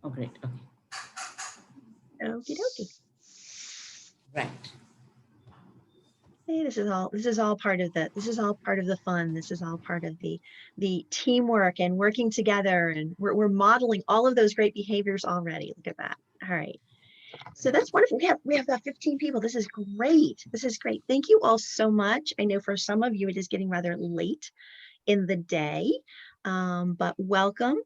Oh, great. Okay. Okie dokie. Right. Hey, this is all part of the fun. This is all part of the teamwork and working together, and we're modeling all of those great behaviors already. Look at that. All right. So that's wonderful. We have about 15 people. This is great. This is great. Thank you all so much. I know for some of you it is getting rather late in the day, but welcome.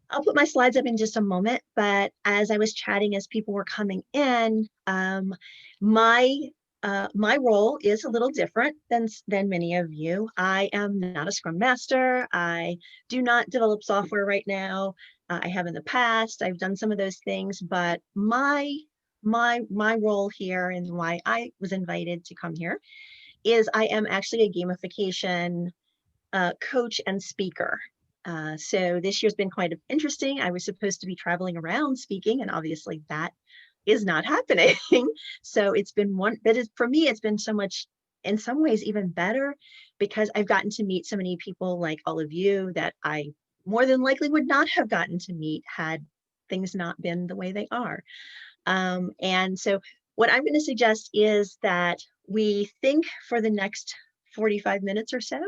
I'll put my slides up in just a moment, but as I was chatting, as people were coming in, my role is a little different than many of you. I am not a Scrum Master. I do not develop software right now. I have in the past. I've done some of those things, but my role here and why I was invited to come here is I am actually a gamification coach and speaker. So this year's been quite interesting. I was supposed to be traveling around speaking, and obviously that is not happening. So it's been for me, it's been so much, in some ways, even better, because I've gotten to meet so many people like all of you that I more than likely would not have gotten to meet had things not been the way they are. And so what I'm going to suggest is that we think for the next 45 minutes or so,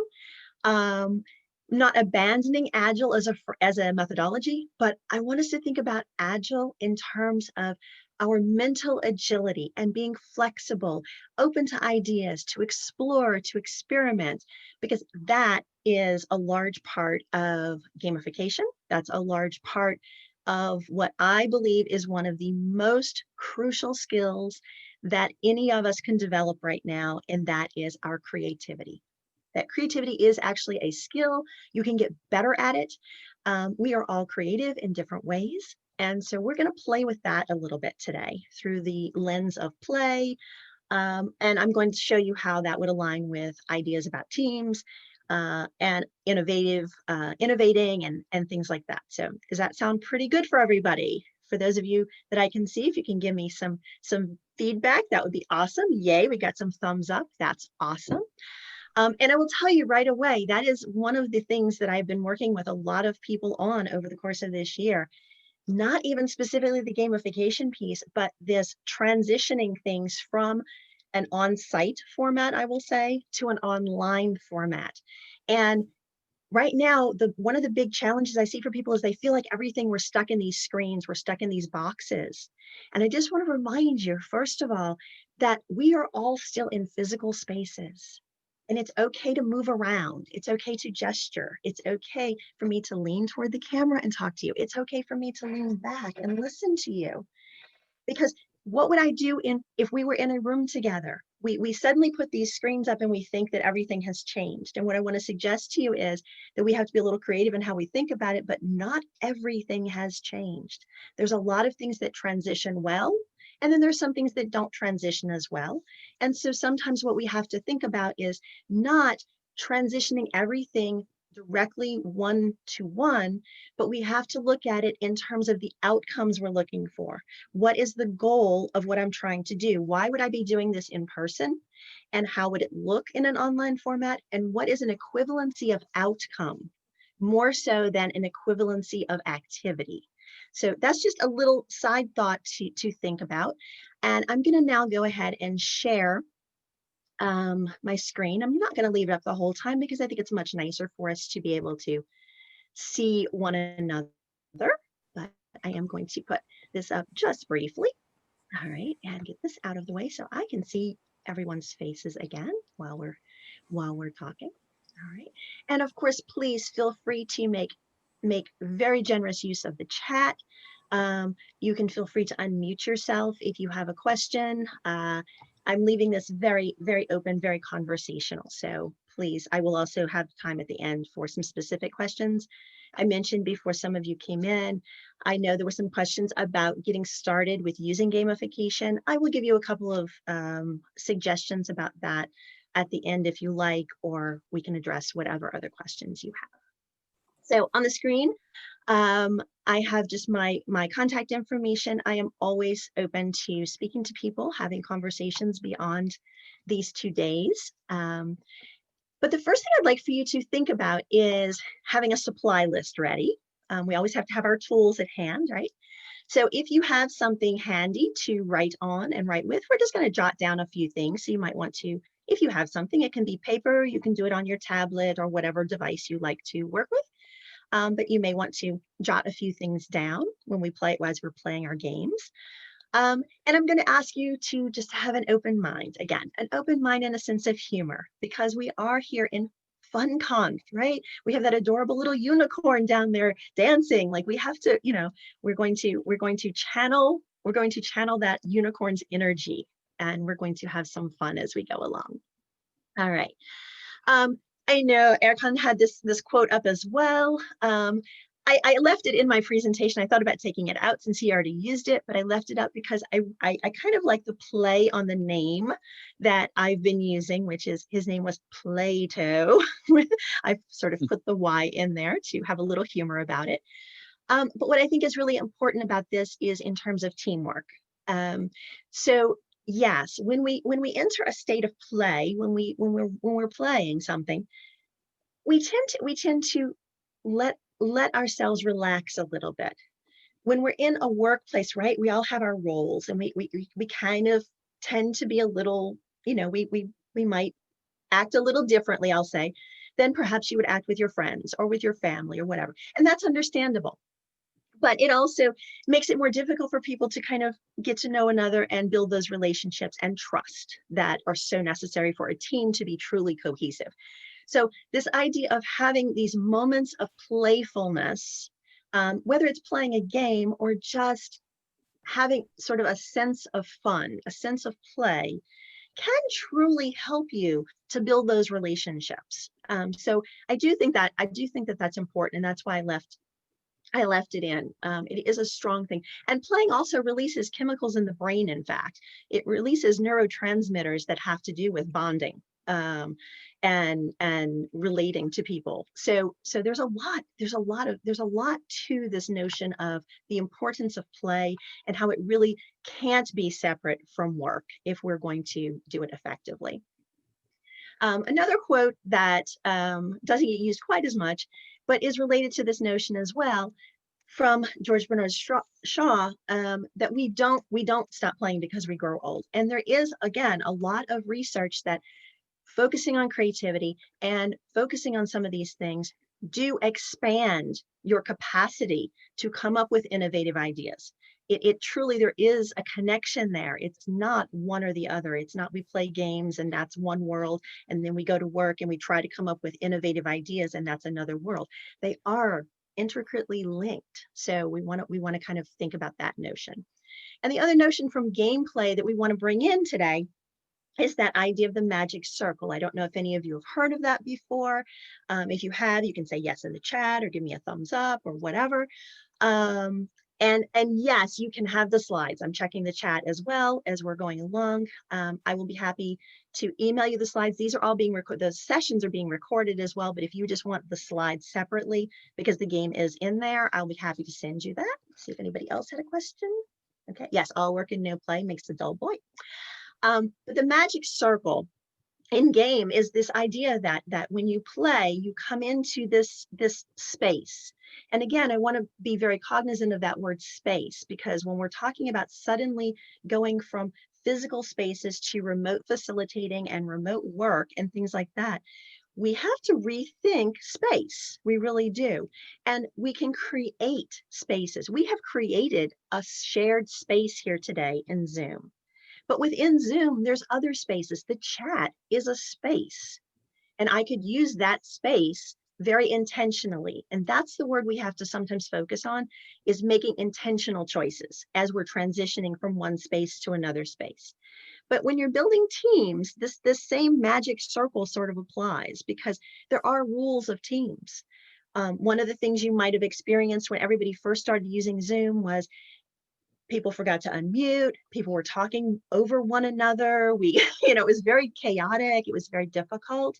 not abandoning Agile as a methodology, but I want us to think about Agile in terms of our mental agility and being flexible, open to ideas, to explore, to experiment, because that is a large part of gamification. That's a large part of what I believe is one of the most crucial skills that any of us can develop right now, and that is our creativity. That creativity is actually a skill. You can get better at it. We are all creative in different ways. And so we're going to play with that a little bit today through the lens of play. And I'm going to show you how that would align with ideas about teams and innovating and things like that. So does that sound pretty good for everybody? For those of you that I can see, if you can give me some feedback, that would be awesome. Yay, we got some thumbs up. That's awesome. And I will tell you right away, that is one of the things that I've been working with a lot of people on over the course of this year. Not even specifically the gamification piece, but this transitioning things from an on-site format, I will say, to an online format. And right now, one of the big challenges I see for people is they feel like we're stuck in these screens, we're stuck in these boxes. And I just want to remind you, first of all, that we are all still in physical spaces. And it's okay to move around. It's okay to gesture. It's okay for me to lean toward the camera and talk to you. It's okay for me to lean back and listen to you. Because what would I do if we were in a room together? We suddenly put these screens up and we think that everything has changed. And what I want to suggest to you is that we have to be a little creative in how we think about it, but not everything has changed. There's a lot of things that transition well, and then there's some things that don't transition as well. And so sometimes what we have to think about is not transitioning everything directly one-to-one, but we have to look at it in terms of the outcomes we're looking for. What is the goal of what I'm trying to do? Why would I be doing this in person? And how would it look in an online format? And what is an equivalency of outcome, more so than an equivalency of activity? So that's just a little side thought to think about. And I'm going to now go ahead and share my screen. I'm not going to leave it up the whole time because I think it's much nicer for us to be able to see one another, but I am going to put this up just briefly. All right, and get this out of the way so I can see everyone's faces again while we're talking. All right, and of course, please feel free to make very generous use of the chat. You can feel free to unmute yourself if you have a question. I'm leaving this very, very open, very conversational. So please, I will also have time at the end for some specific questions. I mentioned before some of you came in, I know there were some questions about getting started with using gamification. I will give you a couple of suggestions about that at the end if you like, or we can address whatever other questions you have. So on the screen, I have just my contact information. I am always open to speaking to people, having conversations beyond these 2 days. But the first thing I'd like for you to think about is having a supply list ready. We always have to have our tools at hand, right? So if you have something handy to write on and write with, we're just going to jot down a few things. So you might want to, if you have something, it can be paper, you can do it on your tablet or whatever device you like to work with. But you may want to jot a few things down when we play, as we're playing our games. And I'm going to ask you to just have an open mind. Again, an open mind and a sense of humor, because we are here in Funconf, right? We have that adorable little unicorn down there dancing. Like we have to, we're going to channel that unicorn's energy, and we're going to have some fun as we go along. All right. I know Erkan had this quote up as well. I left it in my presentation. I thought about taking it out since he already used it, but I left it up because I kind of like the play on the name that I've been using, which is, his name was Plato. I've sort of put the Y in there to have a little humor about it. But what I think is really important about this is in terms of teamwork. So yes, when we enter a state of play, when we're playing something, we tend to let ourselves relax a little bit. When we're in a workplace, right, we all have our roles, and we kind of tend to be a little, we might act a little differently, I'll say, than perhaps you would act with your friends or with your family or whatever. And that's understandable. But it also makes it more difficult for people to kind of get to know another and build those relationships and trust that are so necessary for a team to be truly cohesive. So this idea of having these moments of playfulness, whether it's playing a game or just having sort of a sense of fun, a sense of play, can truly help you to build those relationships. So I do think that that's important, and that's why I left it in. It is a strong thing. And playing also releases chemicals in the brain, in fact. It releases neurotransmitters that have to do with bonding and relating to people. So there's a lot to this notion of the importance of play and how it really can't be separate from work if we're going to do it effectively. Another quote that doesn't get used quite as much, but is related to this notion as well, from George Bernard Shaw, that we don't stop playing because we grow old. And there is, again, a lot of research that focusing on creativity and focusing on some of these things do expand your capacity to come up with innovative ideas. It truly, there is a connection there. It's not one or the other. It's not we play games and that's one world, and then we go to work and we try to come up with innovative ideas and that's another world. They are intricately linked. So we want to kind of think about that notion. And the other notion from gameplay that we want to bring in today is that idea of the magic circle. I don't know if any of you have heard of that before. If you have, you can say yes in the chat or give me a thumbs up or whatever. And yes, you can have the slides. I'm checking the chat as well as we're going along. I will be happy to email you the slides. These are all being recorded. The sessions are being recorded as well. But if you just want the slides separately because the game is in there, I'll be happy to send you that. Let's see if anybody else had a question. Okay. Yes, all work and no play makes a dull boy. But the magic circle in game is this idea that when you play, you come into this space. And again, I want to be very cognizant of that word space, because when we're talking about suddenly going from physical spaces to remote facilitating and remote work and things like that, we have to rethink space. We really do. And we can create spaces. We have created a shared space here today in Zoom. But within Zoom, there's other spaces. The chat is a space, and I could use that space very intentionally. And that's the word we have to sometimes focus on, is making intentional choices as we're transitioning from one space to another space. But when you're building teams, this same magic circle sort of applies, because there are rules of teams. One of the things you might have experienced when everybody first started using Zoom was people forgot to unmute, people were talking over one another. It was very chaotic. It was very difficult.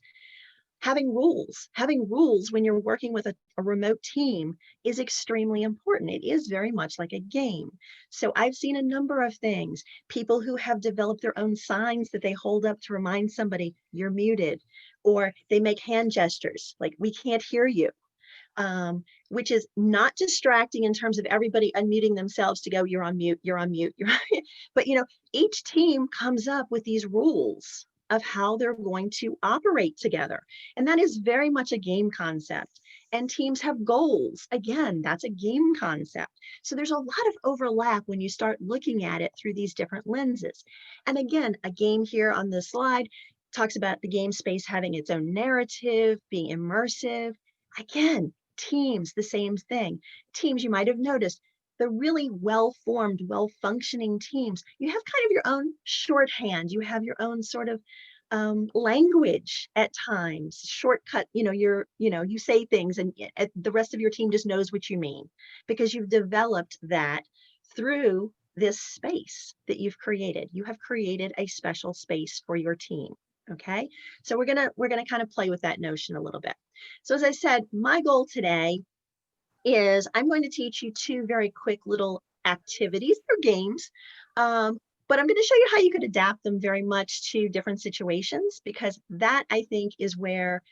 Having rules when you're working with a remote team is extremely important. It is very much like a game. So I've seen a number of things, people who have developed their own signs that they hold up to remind somebody you're muted, or they make hand gestures like we can't hear you. which is not distracting in terms of everybody unmuting themselves to go, you're on mute, you're on mute, you're on mute. But each team comes up with these rules of how they're going to operate together. And that is very much a game concept. And teams have goals. Again, that's a game concept. So there's a lot of overlap when you start looking at it through these different lenses. And again, a game here on this slide talks about the game space having its own narrative, being immersive. Again, teams, the same thing. Teams, you might have noticed, the really well-formed, well-functioning teams, you have kind of your own shorthand. You have your own sort of language at times, shortcut, you say things and the rest of your team just knows what you mean because you've developed that through this space that you've created. You have created a special space for your team. Okay, so we're gonna kind of play with that notion a little bit. So as I said, my goal today is I'm going to teach you two very quick little activities or games, but I'm going to show you how you could adapt them very much to different situations, because that I think is where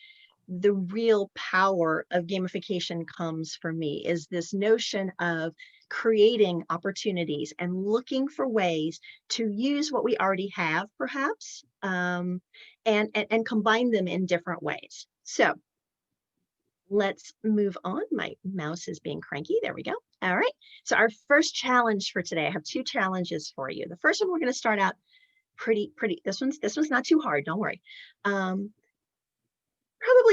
the real power of gamification comes for me, is this notion of creating opportunities and looking for ways to use what we already have, perhaps, and combine them in different ways. So let's move on. My mouse is being cranky. There we go. All right. So our first challenge for today, I have two challenges for you. The first one, we're going to start out pretty. This one's not too hard. Don't worry. Probably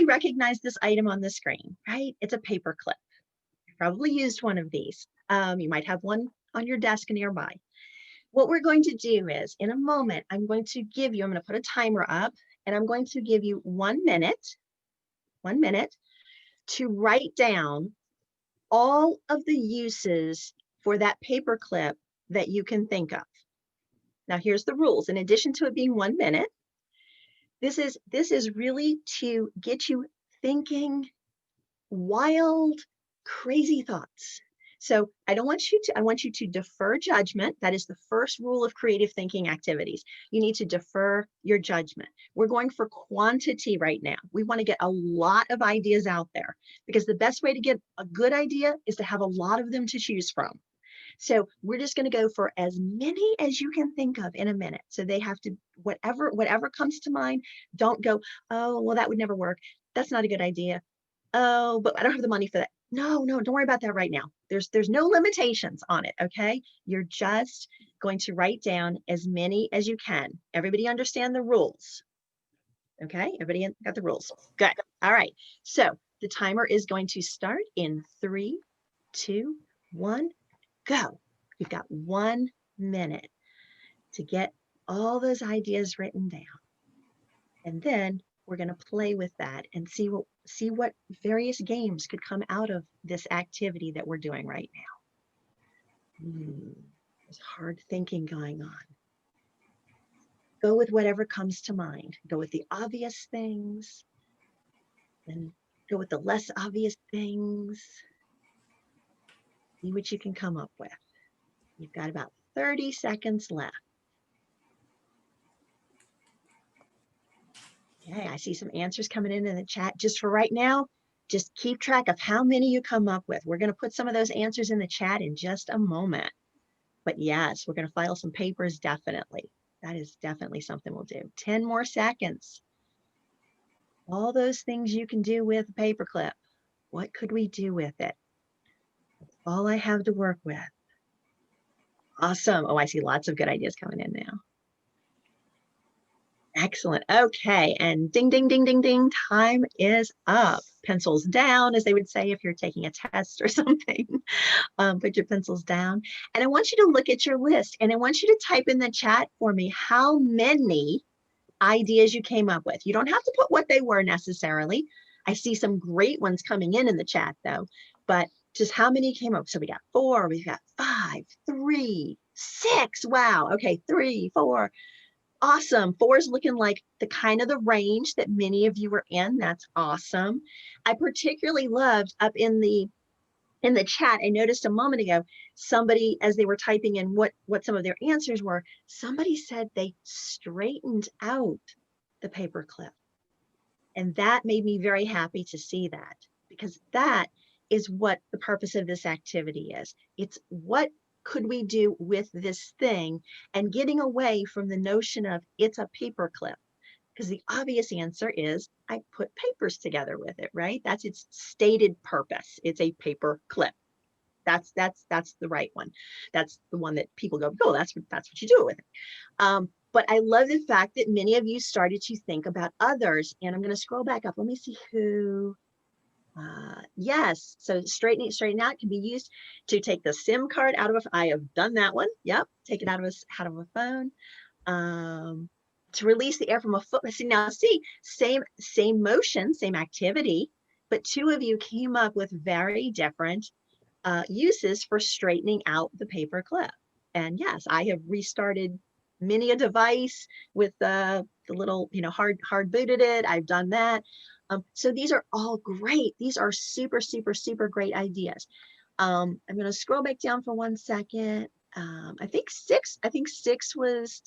recognize this item on the screen, right? It's a paper clip. You've probably used one of these. You might have one on your desk nearby. What we're going to do is, in a moment, I'm going to put a timer up, and I'm going to give you 1 minute to write down all of the uses for that paper clip that you can think of. Now, here's the rules. In addition to it being 1 minute, this is really to get you thinking wild, crazy thoughts. So I want you to defer judgment. That is the first rule of creative thinking activities. You need to defer your judgment. We're going for quantity right now. We want to get a lot of ideas out there, because the best way to get a good idea is to have a lot of them to choose from. So we're just going to go for as many as you can think of in a minute. So they have to, whatever comes to mind. Don't go, oh, well, that would never work. That's not a good idea. Oh, but I don't have the money for that. No, don't worry about that right now. There's no limitations on it, okay? You're just going to write down as many as you can. Everybody understand the rules? Okay, everybody got the rules? Good. All right, so the timer is going to start in 3, 2, 1, go. You've got 1 minute to get all those ideas written down. And then we're going to play with that and see what various games could come out of this activity that we're doing right now. There's hard thinking going on. Go with whatever comes to mind. Go with the obvious things, and go with the less obvious things. See what you can come up with. You've got about 30 seconds left. Okay, I see some answers coming in the chat. Just for right now, just keep track of how many you come up with. We're going to put some of those answers in the chat in just a moment. But yes, we're going to file some papers, definitely. That is definitely something we'll do. 10 more seconds. All those things you can do with a paperclip. What could we do with it? That's all I have to work with. Awesome. Oh, I see lots of good ideas coming in now. Excellent. Okay, and ding, ding, ding, ding, ding, time is up. Pencils down, as they would say if you're taking a test or something. Put your pencils down. And I want you to look at your list, and I want you to type in the chat for me how many ideas you came up with. You don't have to put what they were necessarily. I see some great ones coming in the chat though, but just how many came up. So we got 4, we've got 5, 3, 6. Wow. Okay, 3, 4. Awesome. 4 is looking like the kind of the range that many of you were in. That's awesome. I particularly loved up in the chat, I noticed a moment ago, somebody, as they were typing in what some of their answers were, somebody said they straightened out the paper clip. And that made me very happy to see that, because that is what the purpose of this activity is. It's what could we do with this thing, and getting away from the notion of it's a paper clip. Because the obvious answer is I put papers together with it, right? That's its stated purpose. It's a paper clip. That's the right one. That's the one that people go, oh, that's what you do with it. But I love the fact that many of you started to think about others. And I'm going to scroll back up. Let me see who. Yes, so straighten out can be used to take the SIM card out of I have done that one. Yep, take it out of a phone. To release the air from a foot. See, same motion, same activity, but two of you came up with very different uses for straightening out the paper clip. And yes, I have restarted many a device with the little, hard booted it. I've done that. So these are all great. These are super, super, super great ideas. I'm going to scroll back down for 1 second. I think six was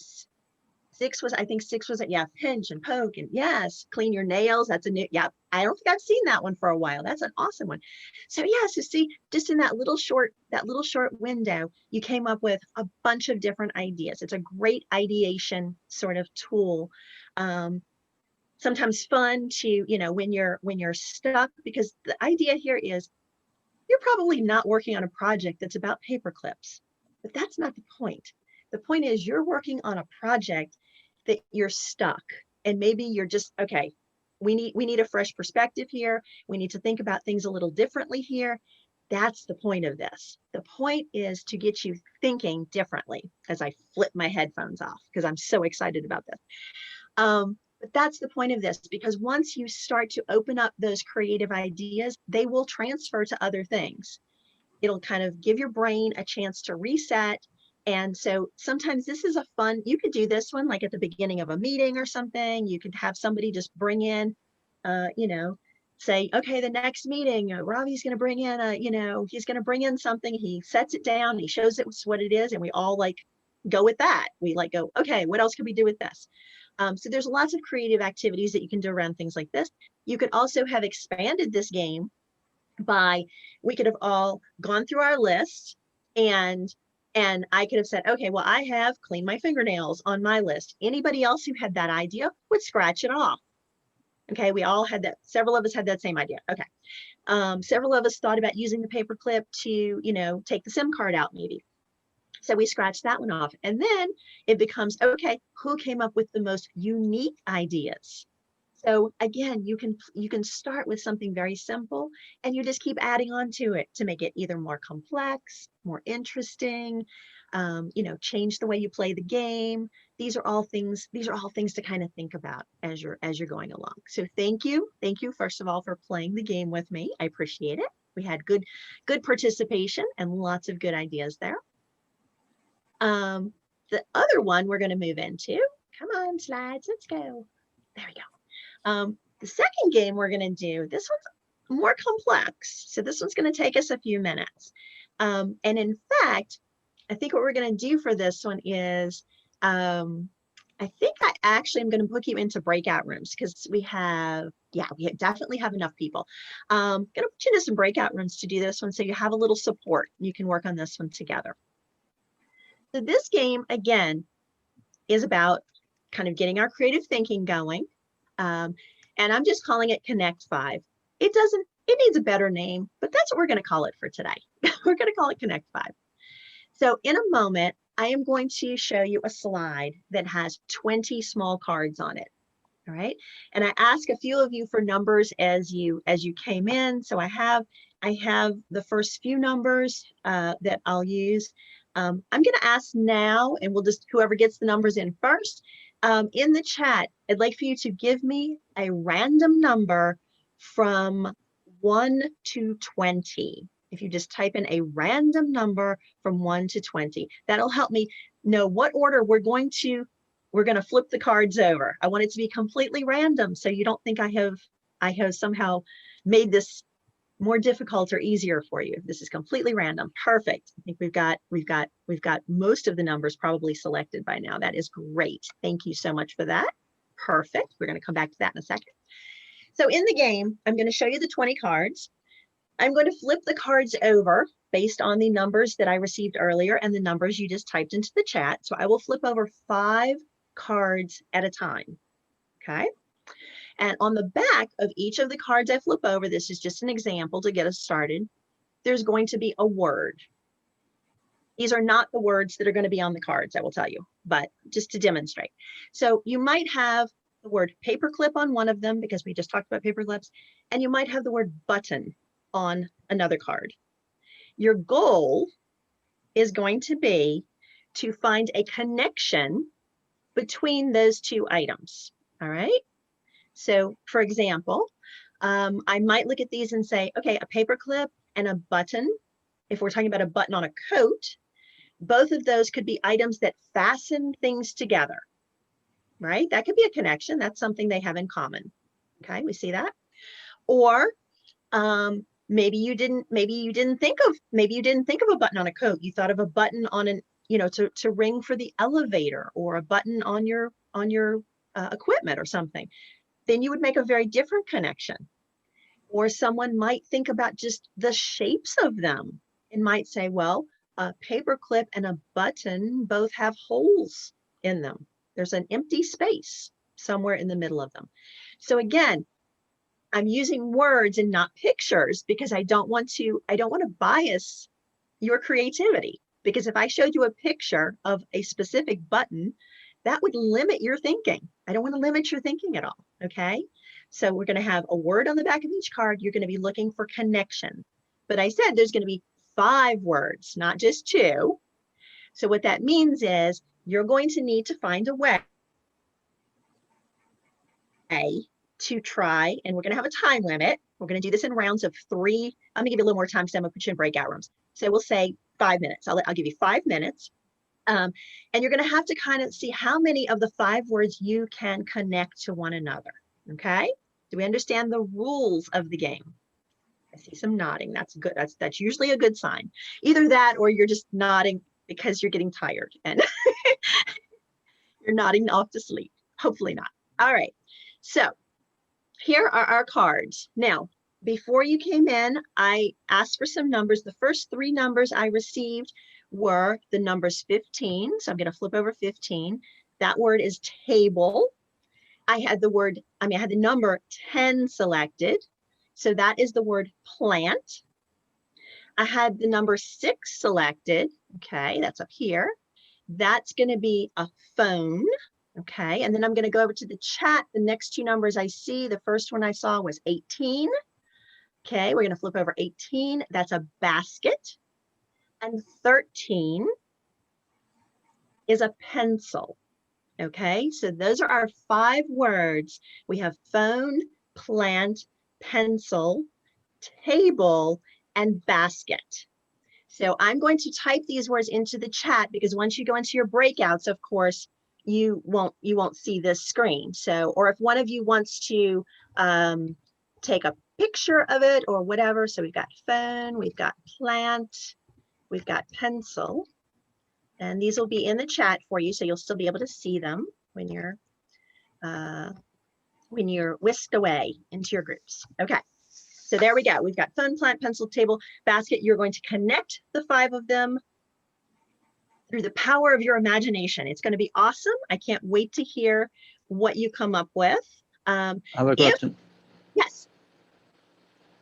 yeah, pinch and poke, and yes, clean your nails. That's a new, yeah, I don't think I've seen that one for a while. That's an awesome one. So yeah, so see, just in that little short window, you came up with a bunch of different ideas. It's a great ideation sort of tool. Sometimes fun to, when you're stuck, because the idea here is you're probably not working on a project that's about paper clips, but that's not the point. The point is you're working on a project that you're stuck, and maybe you're just, okay, we need a fresh perspective here. We need to think about things a little differently here. That's the point of this. The point is to get you thinking differently, as I flip my headphones off because I'm so excited about this. But that's the point of this, because once you start to open up those creative ideas, they will transfer to other things. It'll kind of give your brain a chance to reset. And so sometimes this is a fun, you could do this one like at the beginning of a meeting or something. You could have somebody just bring in, say, okay, the next meeting, Robbie's going to bring in he's going to bring in something. He sets it down, he shows it what it is. And we all like go with that. We like go, okay, what else can we do with this? So there's lots of creative activities that you can do around things like this. You could also have expanded this game by, we could have all gone through our list, and I could have said, okay, well, I have cleaned my fingernails on my list. Anybody else who had that idea would scratch it off. Okay, we all had that. Several of us had that same idea. Okay. Several of us thought about using the paper clip to, take the SIM card out maybe. So we scratched that one off. And then it becomes, okay, who came up with the most unique ideas? So again, you can start with something very simple, and you just keep adding on to it to make it either more complex, more interesting, change the way you play the game. These are all things to kind of think about as you're going along. So thank you first of all for playing the game with me. I appreciate it. We had good participation and lots of good ideas there. The other one we're going to move into, come on slides, let's go. There we go. The second game we're going to do, this one's more complex. So this one's going to take us a few minutes. And in fact, I think what we're going to do for this one is, I think I actually am going to book you into breakout rooms, because we definitely have enough people. Going to put you into some breakout rooms to do this one, so you have a little support. You can work on this one together. So this game, again, is about kind of getting our creative thinking going. And I'm just calling it Connect 5. It needs a better name, but that's what we're going to call it for today. We're going to call it Connect 5. So in a moment, I am going to show you a slide that has 20 small cards on it. All right. And I ask a few of you for numbers as you came in. So I have the first few numbers that I'll use. I'm going to ask now, and we'll just, whoever gets the numbers in first, in the chat, I'd like for you to give me a random number from 1 to 20. If you just type in a random number from 1 to 20, that'll help me know what order we're going to flip the cards over. I want it to be completely random, so you don't think I have somehow made this more difficult or easier for you. This is completely random. Perfect. I think we've got most of the numbers probably selected by now. That is great. Thank you so much for that. Perfect. We're going to come back to that in a second. So in the game, I'm going to show you the 20 cards. I'm going to flip the cards over based on the numbers that I received earlier and the numbers you just typed into the chat. So I will flip over 5 cards at a time, okay? And on the back of each of the cards I flip over, this is just an example to get us started, there's going to be a word. These are not the words that are going to be on the cards, I will tell you, but just to demonstrate. So you might have the word paperclip on one of them because we just talked about paperclips, and you might have the word button on another card. Your goal is going to be to find a connection between those 2 items, all right? So for example, I might look at these and say, okay, a paperclip and a button, if we're talking about a button on a coat, both of those could be items that fasten things together, right? That could be a connection. That's something they have in common. Okay, we see that. Or maybe you didn't think of a button on a coat. You thought of a button on an, to ring for the elevator, or a button on your equipment or something. Then you would make a very different connection. Or someone might think about just the shapes of them and might say, well, a paperclip and a button both have holes in them. There's an empty space somewhere in the middle of them. So again, I'm using words and not pictures because I don't want to bias your creativity. Because if I showed you a picture of a specific button, that would limit your thinking. I don't want to limit your thinking at all, okay? So we're going to have a word on the back of each card. You're going to be looking for connection. But I said there's going to be 5 words, not just 2. So what that means is you're going to need to find a way to try, and we're going to have a time limit. We're going to do this in rounds of 3. I'm going to give you a little more time because I'm going to put you in breakout rooms. So we'll say 5 minutes. I'll give you 5 minutes. And you're going to have to kind of see how many of the 5 words you can connect to one another. Okay? Do we understand the rules of the game? I see some nodding. That's good. That's usually a good sign. Either that or you're just nodding because you're getting tired and you're nodding off to sleep. Hopefully not. All right. So here are our cards. Now, before you came in, I asked for some numbers. The first 3 numbers I received were the numbers 15. So I'm going to flip over 15. That word is table. I had the number 10 selected. So that is the word plant. I had the number 6 selected. Okay, that's up here. That's going to be a phone. Okay, and then I'm going to go over to the chat. The next 2 numbers I see, the first one I saw was 18. Okay, we're going to flip over 18. That's a basket. And 13 is a pencil. Okay, so those are our 5 words. We have phone, plant, pencil, table, and basket. So I'm going to type these words into the chat because once you go into your breakouts, of course, you won't see this screen. So, or if one of you wants to take a picture of it or whatever. So we've got phone, we've got plant, we've got pencil, and these will be in the chat for you. So you'll still be able to see them when you're whisked away into your groups. Okay. So there we go. We've got phone, plant, pencil, table, basket. You're going to connect the 5 of them through the power of your imagination. It's going to be awesome. I can't wait to hear what you come up with. I have a question. Yes.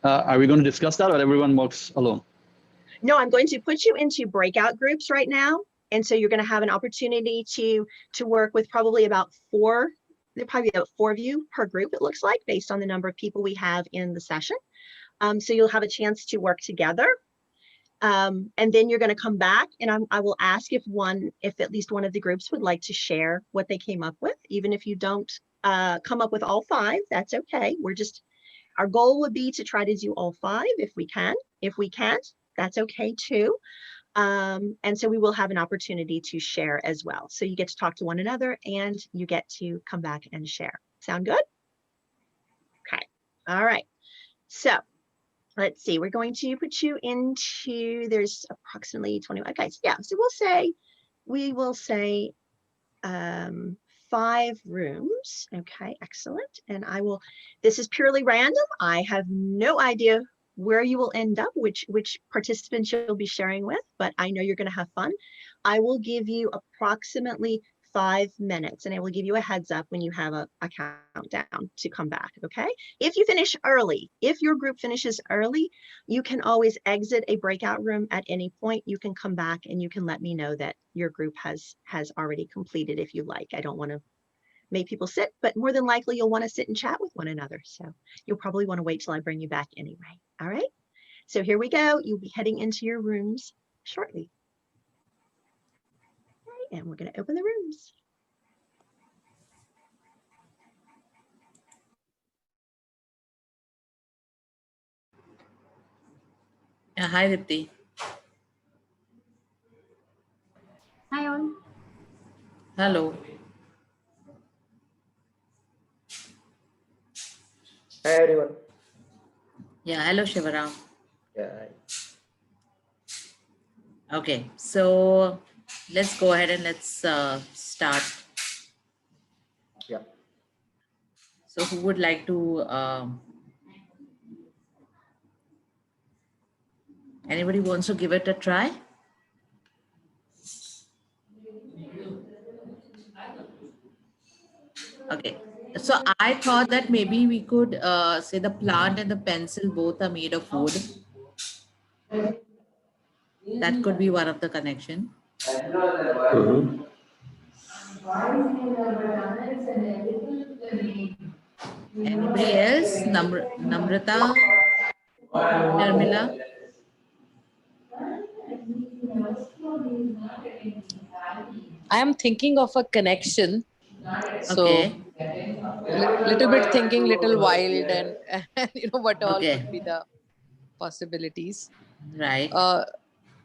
Are we going to discuss that or everyone works alone? No, I'm going to put you into breakout groups right now. And so you're going to have an opportunity to work with probably about 4. There'll probably be about 4 of you per group, it looks like, based on the number of people we have in the session. So you'll have a chance to work together. And then you're going to come back and I will ask if at least one of the groups would like to share what they came up with. Even if you don't come up with all 5, that's okay. Our goal would be to try to do all 5 if we can. If we can't, that's okay too. And so we will have an opportunity to share as well. So you get to talk to one another and you get to come back and share. Sound good? Okay. All right. So let's see, we're going to put you into, there's approximately 20, okay, so yeah, so we will say 5 rooms. Okay, excellent. And this is purely random. I have no idea where you will end up, which participants you'll be sharing with, but I know you're going to have fun. I will give you approximately 5 minutes, and I will give you a heads up when you have a countdown to come back, okay? If you finish early, if your group finishes early, you can always exit a breakout room at any point. You can come back and you can let me know that your group has already completed if you like. I don't want to make people sit, but more than likely you'll want to sit and chat with one another. So you'll probably want to wait till I bring you back anyway. All right. So here we go. You'll be heading into your rooms shortly. All right, and we're going to open the rooms. Yeah, hi, Dipti. Hi all. Hello. Hi everyone. Yeah, hello, Shivaram. Yeah. Hi. Okay, so let's go ahead and let's start. Yeah. So who would like to, anybody wants to give it a try? Okay, so I thought that maybe we could say the plant and the pencil both are made of wood. That could be one of the connection. Mm-hmm. Anybody else? Namrata, Sharmila? I am thinking of a connection. So Okay, little bit thinking, little wild, and what all okay, could be the possibilities. right.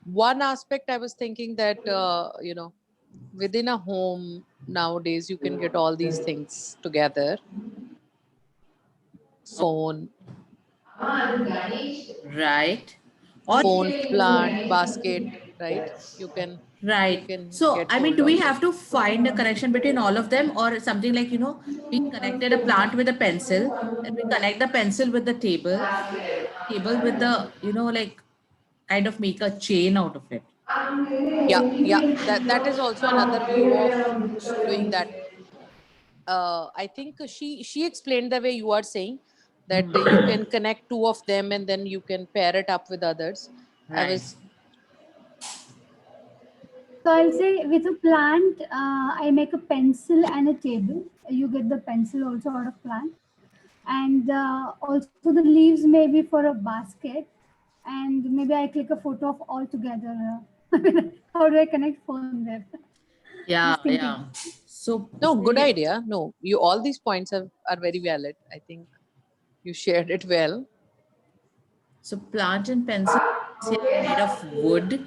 One aspect I was thinking that within a home nowadays you can get all these things together. Phone, Right. Or phone, plant, basket, right? You right. can So, get I mean, hold do we of have them. to find a connection between all of them or something like, we connected a plant with a pencil, then we connect the pencil with the table with the, like kind of make a chain out of it. Yeah. That is also another view of doing that. I think she explained the way you are saying that you can connect two of them and then you can pair it up with others. I Right. was So I'll say with a plant, I make a pencil and a table. You get the pencil also out of plant. And also the leaves maybe for a basket. And maybe I click a photo of all together. How do I connect phone there? Yeah, Just thinking. yeah. So, no good say, idea. No, you all these points are very valid. I think you shared it well. so plant and pencil say are made of wood.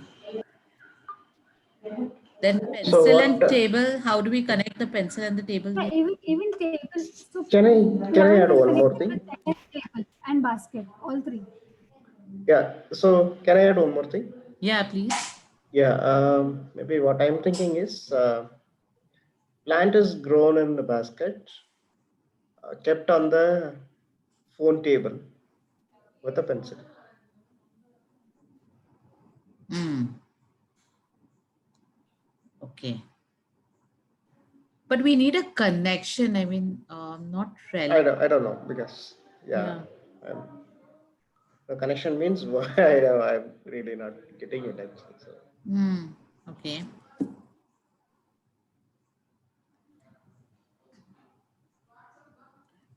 Then So pencil what and table, how do we connect the pencil and the table? Yeah, even table. So can I plant add is one more connected thing? with pen, table and basket, all three. Yeah. So can I add one more thing? Yeah, please. Yeah. Maybe what I'm thinking is plant is grown in the basket, kept on the phone table with a pencil. Okay. But we need a connection. I mean, not really. I don't know because Yeah. I'm, the connection means what I know, I'm really not getting it actually. So. Okay.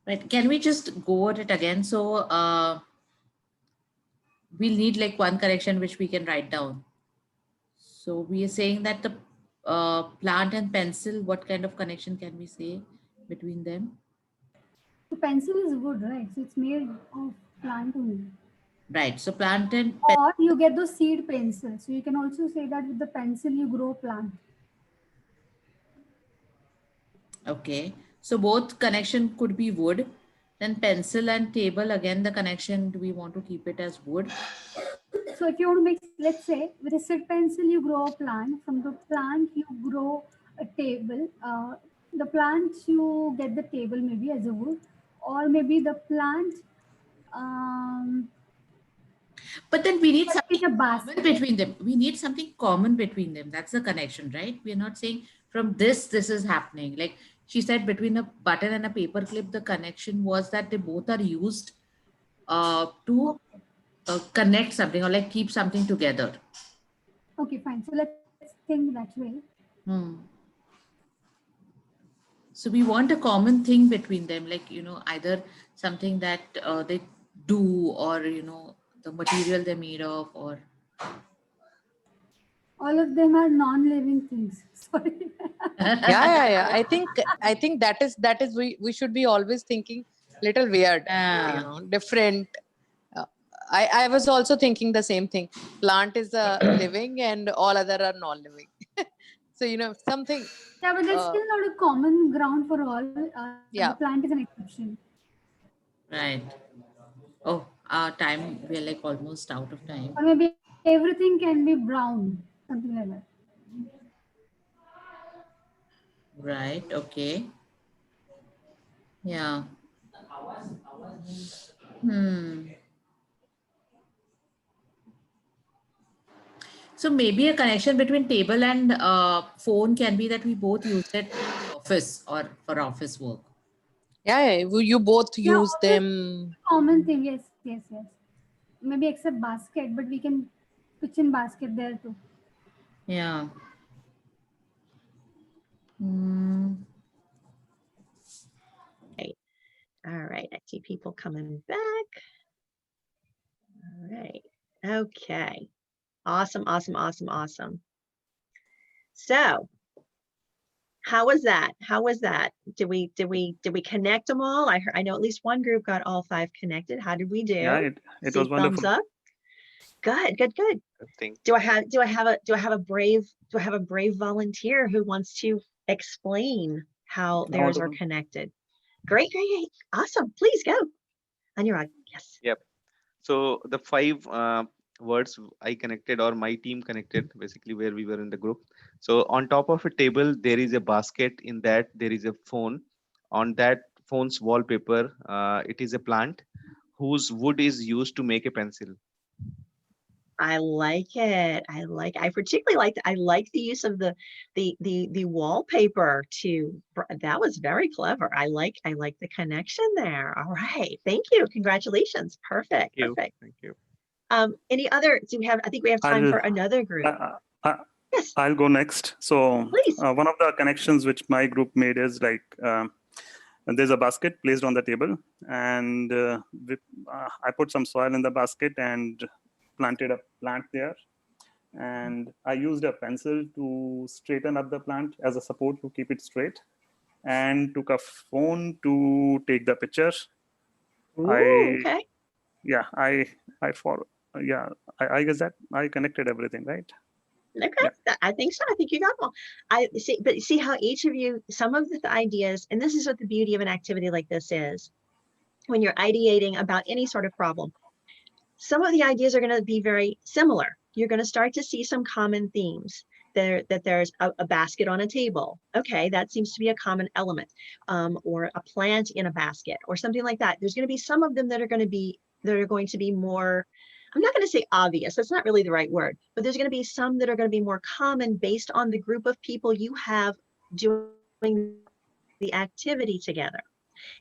Right. Can we just go at it again? So we'll need like one connection which we can write down. So we are saying that the plant and pencil, what kind of connection can we say between them? So pencil is wood, right? So it's made of plant only. Right. So plant and Or you get those seed pencils. So you can also say that with the pencil you grow plant. okay. So both connection could be wood. Then pencil and table, again, the connection, do we want to keep it as wood? So if you want to make, let's say, with a seed pencil you grow a plant. From the plant you grow a table. The plant you get the table maybe as a wood, or maybe the plant. Um, But then we need Put something in a common basket. between them. We need something common between them. That's the connection, right? We're not saying from this is happening. Like she said, between a button and a paper clip, the connection was that they both are used to Okay. connect something or like keep something together. Okay, fine. So let's think that way. Hmm. So we want a common thing between them, like, either something that they do, or, the material they're made of, or. All of them are non-living things. Sorry. Yeah. I think that is we should be always thinking little weird, Yeah. different. Uh, I was also thinking the same thing. Plant is living and all other are non-living. So something. Yeah, but there's Uh, still not a common ground for all. The plant yeah. is an exception. Right. Oh, our time, we're like almost out of time. Or maybe everything can be brown, something like that. Right. Okay. Yeah. Hmm. So maybe a connection between table and phone can be that we both use it in the office or for office work. Yeah, you both Yeah, use always them. common thing. Yes. Maybe except basket, but we can pitch in basket there too. Yeah. Hmm. All right, I see people coming back. All right, okay. Awesome. So how was that? Did we connect them all? I know at least one group got all 5 connected. How did we do? Yeah, it See was thumbs wonderful. up. Good. Thing. Do I have a brave volunteer who wants to explain how I theirs want are to. connected? Great. Awesome. Please go. Anurag. Yes. Yep. So the 5 words I connected, or my team connected, basically where we were in the group. So on top of a table, there is a basket. In that, there is a phone. On that phone's wallpaper, it is a plant whose wood is used to make a pencil. I like it. I particularly like the use of the wallpaper too. That was very clever. I like the connection there. All right. Thank you. Congratulations. Perfect. Thank you. Any other, I think we have time I'll for another group. I, Yes, I'll go next. So please. one of the connections which my group made is like there's a basket placed on the table, and I put some soil in the basket and planted a plant there. And I used a pencil to straighten up the plant as a support to keep it straight, and took a phone to take the picture. Ooh, I okay. yeah I follow. Yeah, I guess that I connected everything, right? Okay, Yeah. I think so. I think you got them all. I see, but see how each of you, some of the ideas, and this is what the beauty of an activity like this is, when you're ideating about any sort of problem, some of the ideas are going to be very similar. You're going to start to see some common themes. That there's a basket on a table. Okay, that seems to be a common element, or a plant in a basket, or something like that. There's going to be some of them that are going to be more, I'm not going to say obvious, that's not really the right word, but there's going to be some that are going to be more common based on the group of people you have doing the activity together.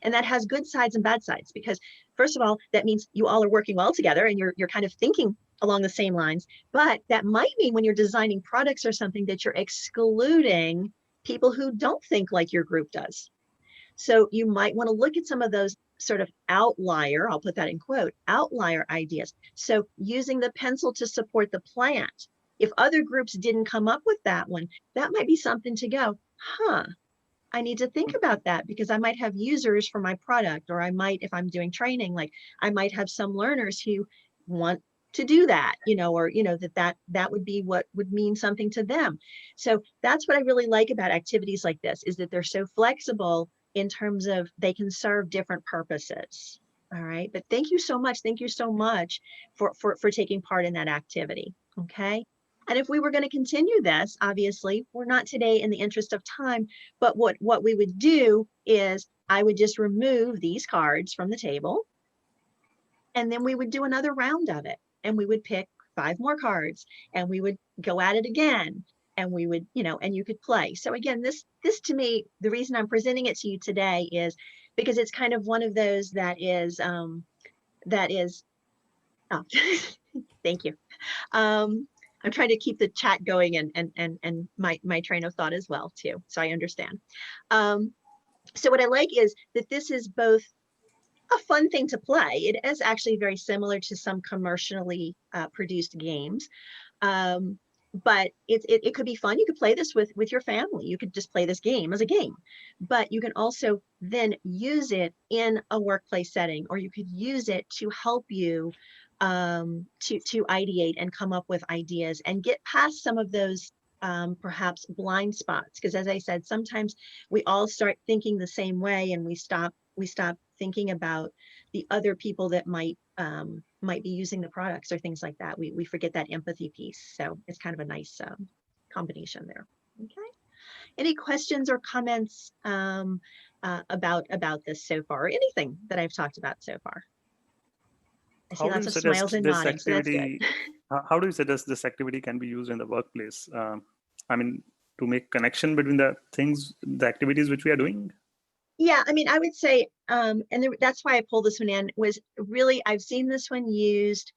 And that has good sides and bad sides, because first of all, that means you all are working well together and you're kind of thinking along the same lines. But that might mean when you're designing products or something that you're excluding people who don't think like your group does. So you might want to look at some of those sort of outlier, I'll put that in quote, outlier ideas. So using the pencil to support the plant. If other groups didn't come up with that one, that might be something to go, I need to think about that, because I might have users for my product, or I might, if I'm doing training, like I might have some learners who want to do that, or, that would be what would mean something to them. So that's what I really like about activities like this, is that they're so flexible in terms of they can serve different purposes. All right. But thank you so much. Thank you so much for taking part in that activity. Okay. And if we were going to continue this, obviously, we're not today in the interest of time, but what we would do is I would just remove these cards from the table, and then we would do another round of it. and we would pick 5 more cards, and we would go at it again, and we would, and you could play. So again, this to me, the reason I'm presenting it to you today is because it's kind of one of those that is oh, thank you. I'm trying to keep the chat going and my train of thought as well too, so I understand. So what I like is that this is both a fun thing to play. It is actually very similar to some commercially produced games. But it could be fun. You could play this with your family. You could just play this game as a game, but you can also then use it in a workplace setting, or you could use it to help you to ideate and come up with ideas and get past some of those perhaps blind spots. Because as I said, sometimes we all start thinking the same way, and we stop thinking about the other people that might be using the products or things like that. We forget that empathy piece. So it's kind of a nice combination there. Okay. Any questions or comments about this so far, or anything that I've talked about so far? I see lots of smiles and nodding, so that's good. How do you suggest this activity can be used in the workplace? I mean, to make connection between the things, the activities which we are doing? Yeah, I mean, I would say, that's why I pulled this one in, was really, I've seen this one used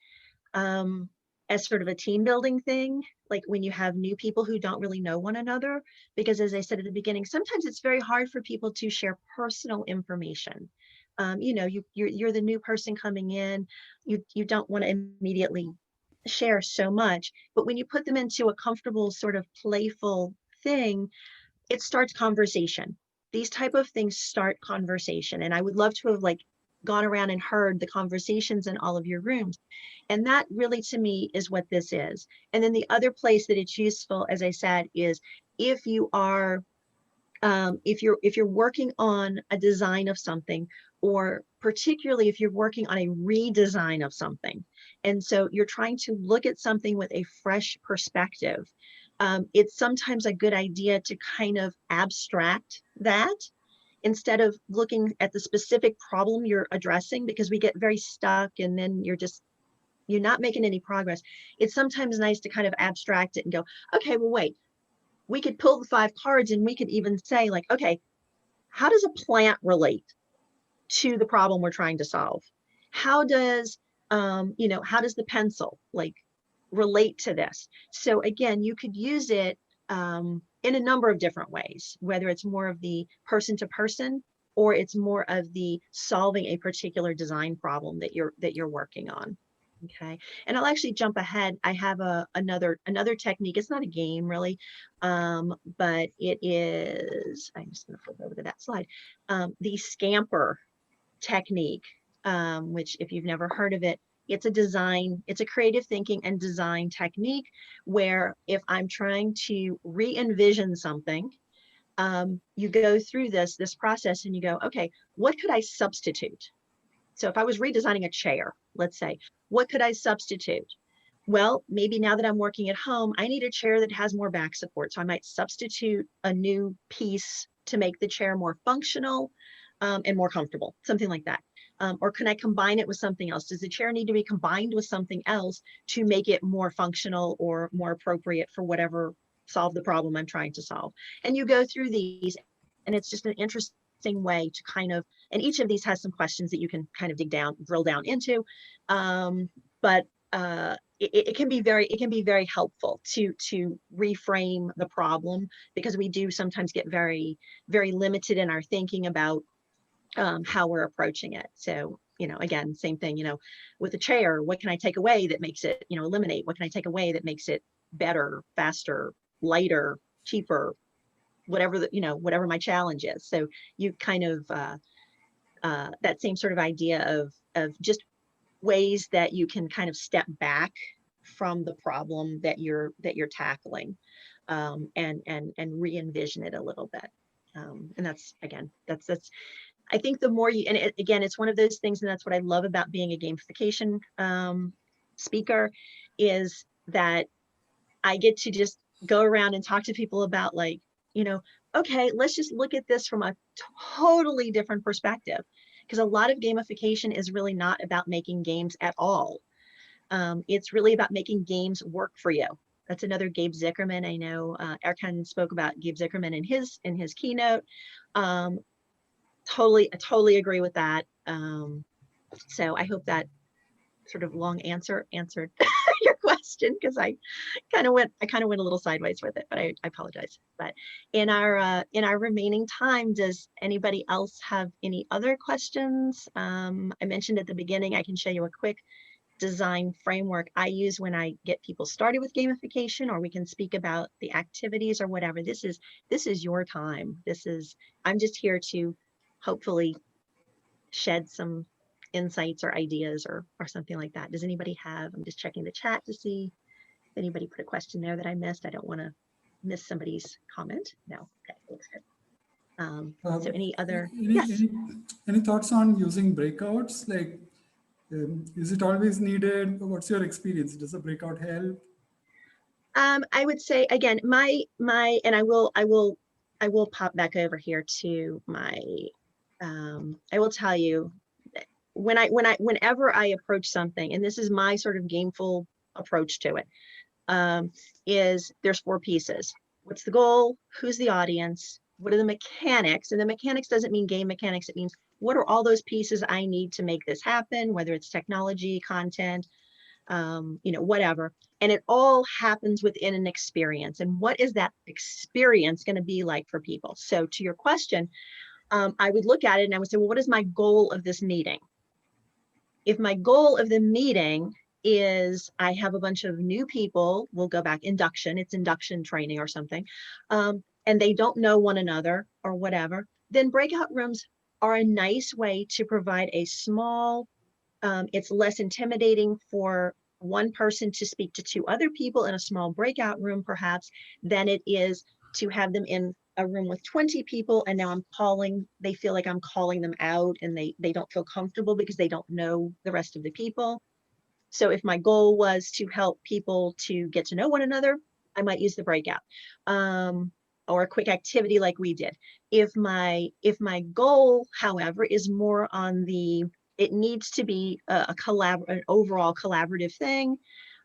as sort of a team building thing, like when you have new people who don't really know one another, because as I said at the beginning, sometimes it's very hard for people to share personal information. You're the new person coming in, you don't want to immediately share so much, but when you put them into a comfortable sort of playful thing, it starts conversation. These type of things start conversation. And I would love to have gone around and heard the conversations in all of your rooms. And that really, to me, is what this is. And then the other place that it's useful, as I said, is if you are, if you're working on a design of something, or particularly if you're working on a redesign of something. And so you're trying to look at something with a fresh perspective. It's sometimes a good idea to kind of abstract that instead of looking at the specific problem you're addressing, because we get very stuck and then you're not making any progress. It's sometimes nice to kind of abstract it and go, okay, well, wait, we could pull the 5 cards and we could even say okay, how does a plant relate to the problem we're trying to solve? How does, how does the pencil relate to this? So again, you could use it in a number of different ways, whether it's more of the person to person, or it's more of the solving a particular design problem that you're working on. Okay, and I'll actually jump ahead. I have another technique. It's not a game really, but it is, I'm just gonna flip over to that slide, the scamper technique, which if you've never heard of it, it's a creative thinking and design technique where if I'm trying to re-envision something, you go through this process and you go, okay, what could I substitute? So if I was redesigning a chair, let's say, what could I substitute? Well, maybe now that I'm working at home, I need a chair that has more back support. So I might substitute a new piece to make the chair more functional and more comfortable, something like that. Or can I combine it with something else? Does the chair need to be combined with something else to make it more functional or more appropriate for whatever, solve the problem I'm trying to solve? And you go through these, and it's just an interesting way to kind of, and each of these has some questions that you can kind of drill down into. But it can be very helpful to reframe the problem, because we do sometimes get very, very limited in our thinking about how we're approaching it. So, again, same thing, with a chair, what can I take away that makes it, eliminate? What can I take away that makes it better, faster, lighter, cheaper, whatever whatever my challenge is. So you kind of, that same sort of idea of just ways that you can kind of step back from the problem that you're tackling, and re-envision it a little bit. And that's, again, that's I think the more you, and again, it's one of those things, and that's what I love about being a gamification speaker, is that I get to just go around and talk to people about okay, let's just look at this from a totally different perspective. Because a lot of gamification is really not about making games at all. It's really about making games work for you. That's another Gabe Zickerman. I know Erkan spoke about Gabe Zickerman in his keynote. I totally agree with that. So I hope that sort of long answered your question, because I kind of went a little sideways with it, but I apologize. But in our remaining time, does anybody else have any other questions? I mentioned at the beginning, I can show you a quick design framework I use when I get people started with gamification, or we can speak about the activities or whatever. This is your time. I'm just here to hopefully shed some insights or ideas or something like that. Does anybody have? I'm just checking the chat to see if anybody put a question there that I missed. I don't want to miss somebody's comment. No. Okay, looks good. So any other? Yes. Any thoughts on using breakouts? Like, is it always needed? What's your experience? Does a breakout help? I would say again, and I will pop back over here to my. I will tell you, whenever I approach something, and this is my sort of gameful approach to it, is there's 4 pieces. What's the goal? Who's the audience? What are the mechanics? And the mechanics doesn't mean game mechanics. It means what are all those pieces I need to make this happen, whether it's technology, content, whatever. And it all happens within an experience. And what is that experience going to be like for people? So to your question, I would look at it and I would say, well, what is my goal of this meeting? If my goal of the meeting is I have a bunch of new people, we'll go back, it's induction training or something, and they don't know one another or whatever, then breakout rooms are a nice way to provide a small, it's less intimidating for one person to speak to 2 other people in a small breakout room perhaps than it is to have them in a room with 20 people and now they feel like I'm calling them out and they don't feel comfortable because they don't know the rest of the people. So if my goal was to help people to get to know one another, I might use the breakout or a quick activity like we did. If my goal, however, is more on it needs to be an overall collaborative thing,